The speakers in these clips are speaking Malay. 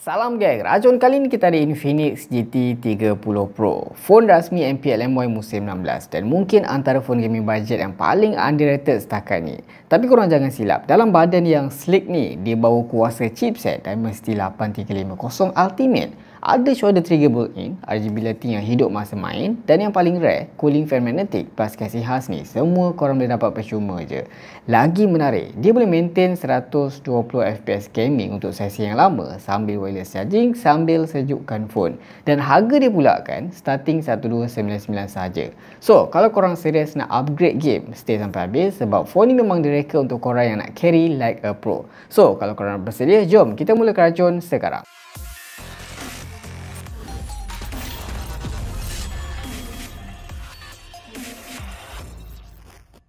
Salam geng, racun kali ni kita ada Infinix GT 30 Pro, phone rasmi MPL MY musim 16 dan mungkin antara phone gaming budget yang paling underrated setakat ni. Tapi korang jangan silap, dalam badan yang sleek ni, dia bawa kuasa chipset Dimensity 8350 Ultimate. Ada shoulder trigger built-in, RGB lighting yang hidup masa main, dan yang paling rare, cooling fan magnetic plus casing khas ni, semua korang boleh dapat percuma je. Lagi menarik, dia boleh maintain 120 FPS gaming untuk sesi yang lama sambil wireless charging, sambil sejukkan phone. Dan harga dia pula kan, starting 1299 saja. So, kalau korang serius nak upgrade game, stay sampai habis sebab phone ni memang direka untuk korang yang nak carry like a pro. So, kalau korang bersedia, jom kita mulakan racun sekarang.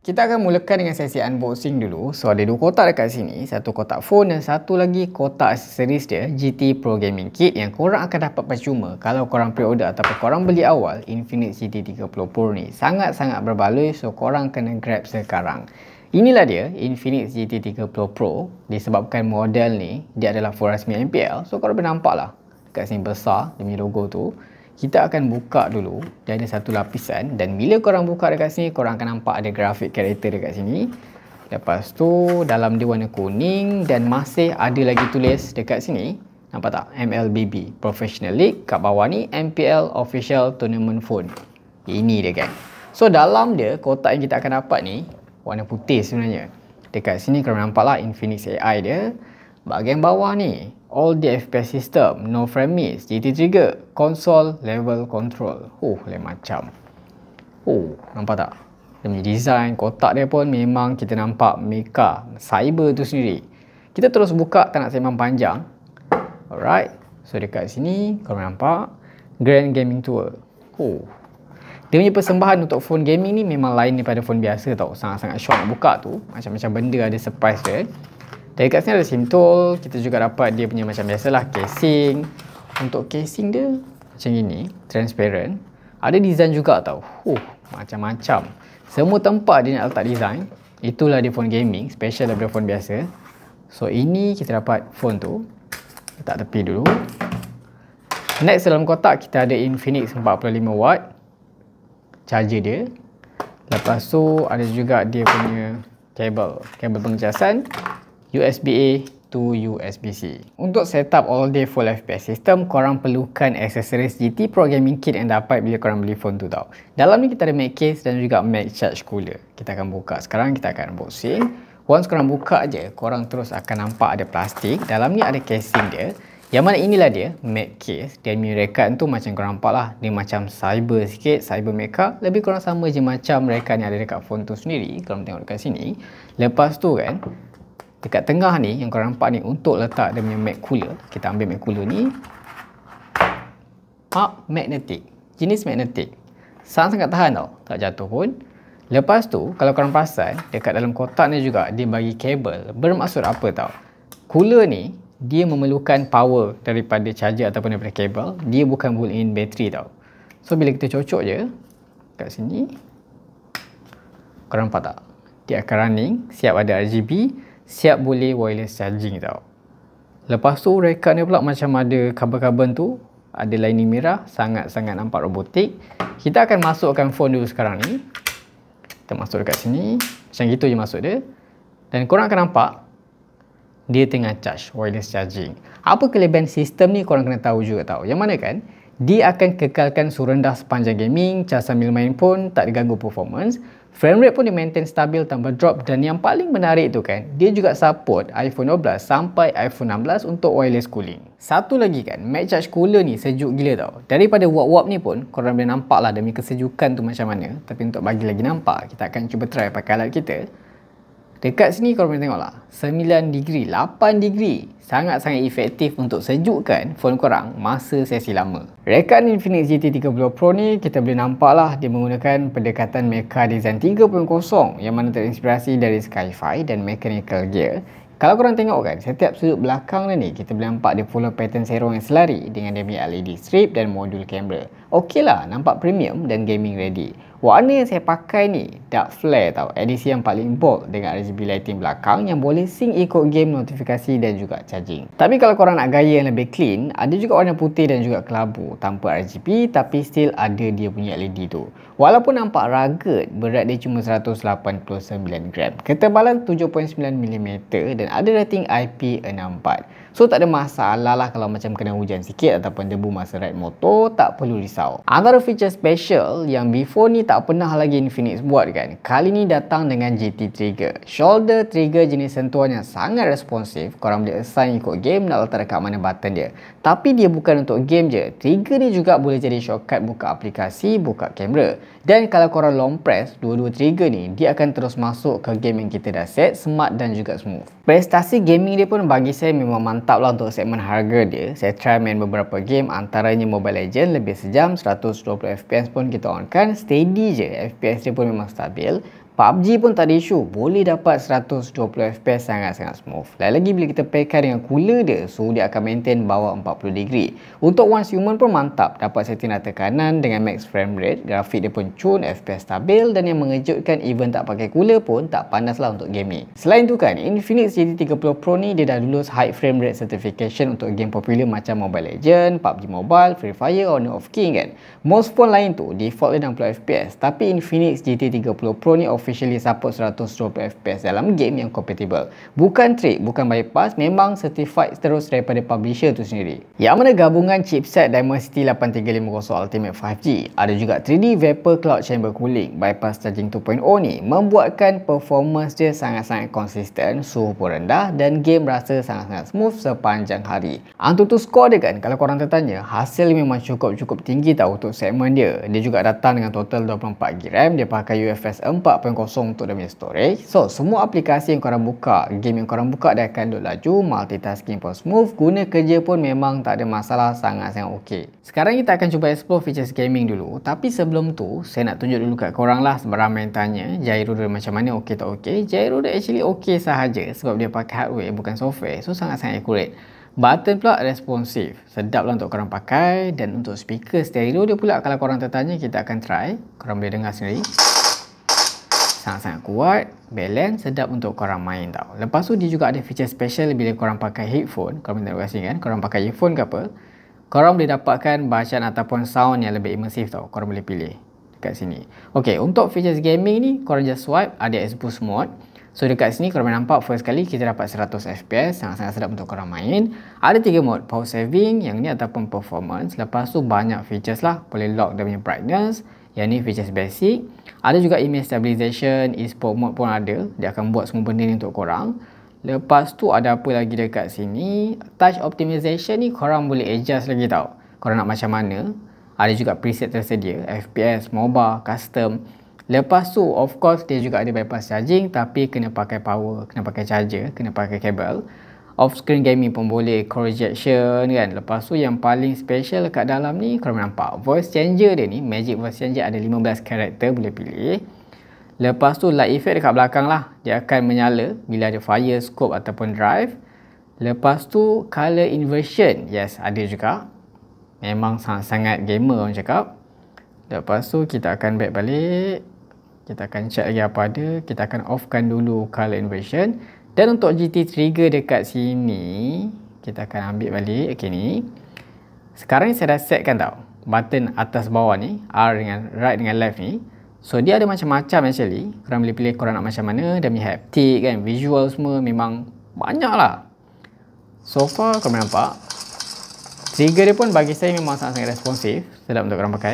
Kita akan mulakan dengan sesi unboxing dulu. So ada dua kotak dekat sini, satu kotak phone dan satu lagi kotak aksesoris dia, GT Pro Gaming Kit, yang korang akan dapat percuma kalau korang pre-order ataupun korang beli awal Infinix GT 30 Pro ni. Sangat-sangat berbaloi, so korang kena grab sekarang. Inilah dia Infinix GT 30 Pro. Disebabkan model ni dia adalah phone rasmi MPL, so korang boleh nampak lah dekat sini besar demi logo tu. Kita akan buka dulu. Dia ada satu lapisan dan bila korang buka dekat sini, korang akan nampak ada grafik karakter dekat sini. Lepas tu dalam dia warna kuning dan masih ada lagi tulis dekat sini. Nampak tak? MLBB Professional League. Kat bawah ni MPL Official Tournament Phone. Ini dia kan. So dalam dia, kotak yang kita akan dapat ni warna putih sebenarnya. Dekat sini korang nampak lah Infinix AI dia. Bahagian bawah ni, all the FPS system, no frame miss, GT trigger, console level control. Lain macam. Nampak tak? Dia punya design, kotak dia pun memang kita nampak mecha, cyber tu sendiri. Kita terus buka, tak nak sembang panjang. Alright. So dekat sini, korang nampak Grand Gaming Tour. Dia punya persembahan untuk phone gaming ni memang lain daripada phone biasa tau. Sangat-sangat shock nak buka tu. Macam-macam benda ada surprise dia. Dan dekat sini ada SIM tool. Kita juga dapat dia punya macam biasalah casing. Untuk casing dia macam gini, transparent. Ada design juga tau. Macam-macam. Semua tempat dia nak letak design. Itulah dia phone gaming, special daripada phone biasa. So ini kita dapat phone tu. Letak tepi dulu. Next dalam kotak kita ada Infinix 45W charger dia. Lepas tu ada juga dia punya kabel pengecasan USB-A to USB-C. Untuk setup all day full FPS system, korang perlukan aksesoris GT Pro Gaming Kit yang dapat bila korang beli phone tu tau. Dalam ni kita ada Mag case dan juga Mag charge cooler. Kita akan buka sekarang, kita akan unboxing. Once korang buka je, korang terus akan nampak ada plastik. Dalam ni ada casing dia. Yang mana inilah dia, Mag case. Dan rekan tu macam korang nampak lah, dia macam cyber sikit, cyber mecha. Lebih kurang sama je macam rekan yang ada dekat phone tu sendiri. Korang tengok dekat sini. Lepas tu kan, dekat tengah ni yang korang nampak ni untuk letak dia punya mag cooler. Kita ambil mag cooler ni. Magnetic. Jenis magnetic. Sangat-sangat tahan tau. Tak jatuh pun. Lepas tu kalau korang perasan dekat dalam kotak ni juga dia bagi kabel. Bermaksud apa tau? Cooler ni dia memerlukan power daripada charger ataupun daripada kabel. Dia bukan built-in battery tau. So bila kita cocok je kat sini, korang nampak tak? Dia akan running. Siap ada RGB. Siap boleh wireless charging tau. Lepas tu rekat ni pula macam ada carbon tu. Ada lining merah. Sangat-sangat nampak robotik. Kita akan masukkan phone dulu sekarang ni. Kita masuk dekat sini. Macam gitu je masuk dia. Dan korang akan nampak dia tengah charge, wireless charging. Apa kelebihan sistem ni korang kena tahu juga tau. Yang mana kan, dia akan kekalkan suhu rendah sepanjang gaming. Charge sambil main pun tak diganggu performance. Frame rate pun dia maintain stabil tanpa drop. Dan yang paling menarik tu kan, dia juga support iPhone 12 sampai iPhone 16 untuk wireless cooling. Satu lagi kan, Mag charge cooler ni sejuk gila tau. Daripada wap-wap ni pun korang boleh nampak lah demi kesejukan tu macam mana. Tapi untuk bagi lagi nampak, kita akan cuba try pakai alat kita. Dekat sini korang boleh tengok lah, 9 degree, 8 degree. Sangat-sangat efektif untuk sejukkan phone korang masa sesi lama. Rekan Infinix GT 30 Pro ni kita boleh nampak lah dia menggunakan pendekatan mecha design 3.0 yang mana terinspirasi dari Sky-Fi dan mechanical gear. Kalau korang tengok kan, setiap sudut belakang ni kita boleh nampak dia follow pattern serong yang selari dengan dia punya LED strip dan modul kamera. Okey lah, nampak premium dan gaming ready. Warna yang saya pakai ni dark flare tau, edisi yang paling bold dengan RGB lighting belakang yang boleh sync ikut game, notifikasi dan juga charging. Tapi kalau korang nak gaya yang lebih clean, ada juga warna putih dan juga kelabu tanpa RGB tapi still ada dia punya LED tu. Walaupun nampak rugged, berat dia cuma 189 gram, ketebalan 7.9mm dan ada rating IP64. So tak ada masalah lah kalau macam kena hujan sikit ataupun debu masa ride motor, tak perlu risau. Antara feature special yang before ni tak pernah lagi Infinix buat kan, kali ni datang dengan GT Trigger. Shoulder trigger jenis sentuhan yang sangat responsif. Korang boleh assign ikut game nak letak dekat mana button dia. Tapi dia bukan untuk game je, trigger ni juga boleh jadi shortcut buka aplikasi, buka kamera. Dan kalau korang long press dua-dua trigger ni, dia akan terus masuk ke game yang kita dah set, smart dan juga smooth. Prestasi gaming dia pun bagi saya memang mantap lah untuk segmen harga dia. Saya try main beberapa game, antaranya Mobile Legends lebih sejam, 120fps pun kita on kan, steady je, FPS dia pun memang stabil. PUBG pun tak ada isu, boleh dapat 120fps sangat-sangat smooth. Lagi-lagi bila kita pairkan dengan cooler dia, so dia akan maintain bawah 40 degree. Untuk Once Human pun mantap, dapat setting rata kanan dengan max frame rate, grafik dia pun cun, FPS stabil dan yang mengejutkan even tak pakai cooler pun tak panas lah untuk gaming. Selain tu kan, Infinix GT30 Pro ni dia dah lulus high frame rate certification untuk game popular macam Mobile Legends, PUBG Mobile, Free Fire, Honor of King kan. Most phone lain tu default dia 60fps, tapi Infinix GT30 Pro ni officially support 120fps dalam game yang compatible. Bukan trick, bukan bypass, memang certified terus daripada publisher tu sendiri. Yang mana gabungan chipset Dimensity 8350 Ultimate 5G, ada juga 3D Vapor Cloud Chamber Cooling, bypass charging 2.0 ni membuatkan performance dia sangat-sangat konsisten, suhu pun rendah dan game rasa sangat-sangat smooth sepanjang hari. Antutu skor dia kan, kalau korang tertanya, hasil memang cukup tinggi tau untuk segmen dia. Dia juga datang dengan total 24GB RAM, dia pakai UFS 4.0 untuk dia punya storage. So semua aplikasi yang korang buka, game yang korang buka dia akan load laju, multitasking pun smooth, guna kerja pun memang tak ada masalah, sangat-sangat okey. Sekarang kita akan cuba explore features gaming dulu. Tapi sebelum tu, saya nak tunjuk dulu kat korang lah, sebab ramai yang tanya gyro dia macam mana, okey tak okey. Gyro dia actually okey sahaja sebab dia pakai hardware bukan software, so sangat-sangat accurate. Button pula responsif, sedap lah untuk korang pakai. Dan untuk speaker stereo dia pula, kalau korang tertanya, kita akan try, korang boleh dengar sendiri. Sangat-sangat kuat, balance, sedap untuk korang main tau. Lepas tu dia juga ada feature special bila korang pakai headphone. Korang minta kasih kan, korang pakai earphone ke apa, korang boleh dapatkan bacaan ataupun sound yang lebih imersif tau. Korang boleh pilih dekat sini. Ok, untuk features gaming ni, korang just swipe, ada S-Boost mode. So dekat sini korang boleh nampak first kali kita dapat 100fps, sangat-sangat sedap untuk korang main. Ada 3 mode, power saving, yang ni ataupun performance. Lepas tu banyak features lah, boleh lock dia punya brightness. Yang ni features basic. Ada juga image stabilization, e-sport mode pun ada. Dia akan buat semua benda ni untuk korang. Lepas tu ada apa lagi dekat sini, touch optimization ni korang boleh adjust lagi tau, korang nak macam mana. Ada juga preset tersedia, FPS, MOBA, custom. Lepas tu of course dia juga ada bypass charging, tapi kena pakai power, kena pakai charger, kena pakai kabel. Off screen gaming pun boleh, core ejection kan. Lepas tu yang paling special kat dalam ni, korang nampak voice changer dia ni, magic voice changer, ada 15 karakter boleh pilih. Lepas tu light effect dekat belakang lah, dia akan menyala bila ada fire, scope ataupun drive. Lepas tu color inversion, yes ada juga, memang sangat-sangat gamer orang cakap. Lepas tu kita akan back balik, kita akan check lagi apa ada, kita akan offkan dulu color inversion. Dan untuk GT trigger dekat sini, kita akan ambil balik. Ok ni, sekarang ni saya dah setkan tau button atas bawah ni, R dengan right dengan left ni. So dia ada macam-macam actually, korang boleh pilih korang nak macam mana. Dia punya haptic kan, visual semua memang banyak lah. So far korang nampak trigger dia pun bagi saya memang sangat-sangat responsif, sedap untuk korang pakai.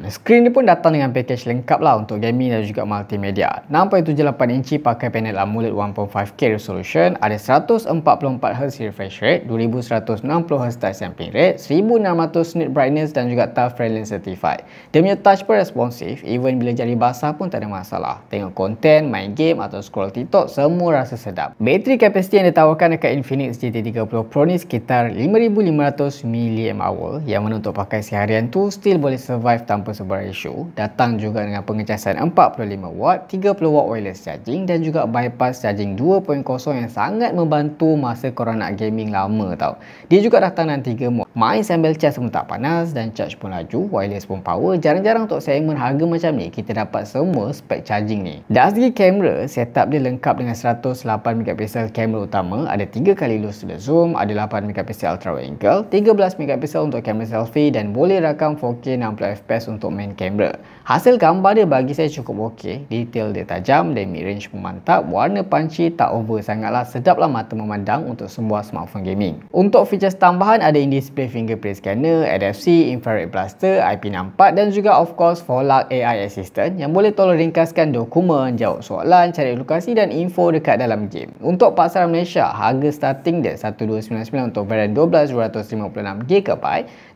Skrin dia pun datang dengan package lengkap lah untuk gaming dan juga multimedia. 6.78 inci pakai panel AMOLED 1.5K resolution, ada 144Hz refresh rate, 2160Hz touch sampling rate, 1600 nit brightness dan juga touch friendly certified. Dia punya touch pun responsif, even bila jari basah pun tak ada masalah. Tengok konten, main game atau scroll TikTok, semua rasa sedap. Bateri kapasiti yang ditawarkan dekat Infinix GT30 Pro ni sekitar 5500 mAh, yang mana untuk pakai seharian tu still boleh survive tanpa sebuah ratio, datang juga dengan pengecasan 45W, 30W wireless charging dan juga bypass charging 2.0 yang sangat membantu masa korang nak gaming lama tau. Dia juga datang dengan 3 mod, main sambil charge pun tak panas dan charge pun laju, wireless pun power. Jarang-jarang untuk segmen harga macam ni kita dapat semua spek charging ni. Dari segi kamera, setup dia lengkap dengan 108MP kamera utama, ada 3 kali loose to the zoom, ada 8MP ultra wide angle, 13MP untuk kamera selfie dan boleh rakam 4K 60fps untuk main kamera. Hasil gambar dia bagi saya cukup okey, detail dia tajam dan mid range pun mantap, warna punchy, tak over sangatlah, sedaplah mata memandang untuk sebuah smartphone gaming. Untuk features tambahan ada in-display fingerprint scanner, NFC, infrared blaster, IP64 dan juga of course Folak AI Assistant yang boleh tolong ringkaskan dokumen, jawab soalan, cari lokasi dan info dekat dalam game. Untuk pasaran Malaysia, harga starting dia 1299 untuk varian 12256GB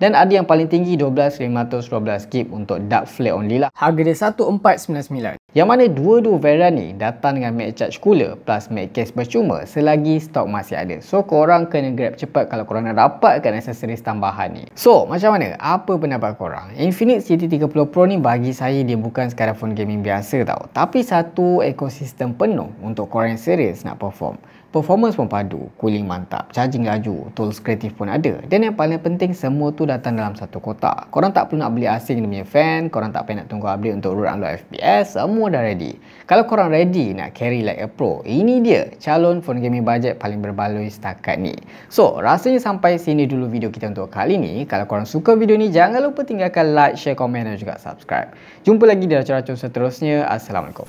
dan ada yang paling tinggi 12512GB untuk dark flat only lah. Harga dia 1499. Yang mana dua-dua varian ni datang dengan MagCharge cooler plus MagCase percuma selagi stok masih ada. So korang kena grab cepat kalau korang nak dapatkan aksesoris tambahan ni. So macam mana? Apa pendapat korang? Infinix GT30 Pro ni bagi saya dia bukan sekadar phone gaming biasa tau, tapi satu ekosistem penuh untuk korang yang serius nak perform. Performance pun padu, cooling mantap, charging laju, tools kreatif pun ada. Dan yang paling penting semua tu datang dalam satu kotak. Korang tak perlu nak beli asing dia punya fan, korang tak payah nak tunggu update untuk root unlock FPS, semua dah ready. Kalau korang ready nak carry like a pro, ini dia calon phone gaming budget paling berbaloi setakat ni. So, rasanya sampai sini dulu video kita untuk kali ni. Kalau korang suka video ni, jangan lupa tinggalkan like, share, komen dan juga subscribe. Jumpa lagi di racun-racun seterusnya. Assalamualaikum.